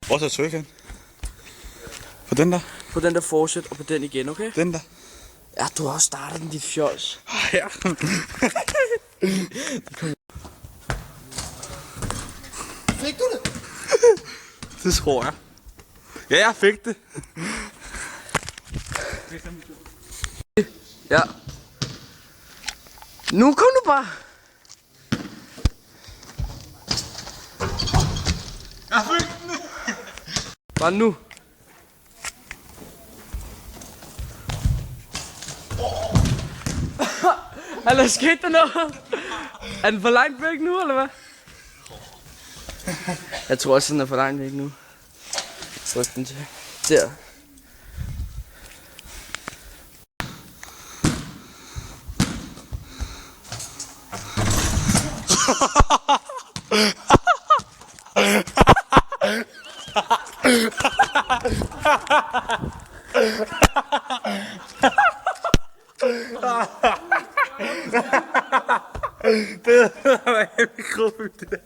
Hvor så tryk hen? På den der? På den der fortsæt, og på den igen, okay? Den der? Ja, du har også startet den, dit fjols. Ja. Fik du det? Det tror jeg. Ja, jeg fik det. Ja. Nu kom du bare. Jeg fik den. Bare nu. Eller skete der noget? Er den for langt væk nu, eller hvad? Jeg tror også, den er for langt væk nu. Tryk den til. Der. Det var helt gruppe, det der.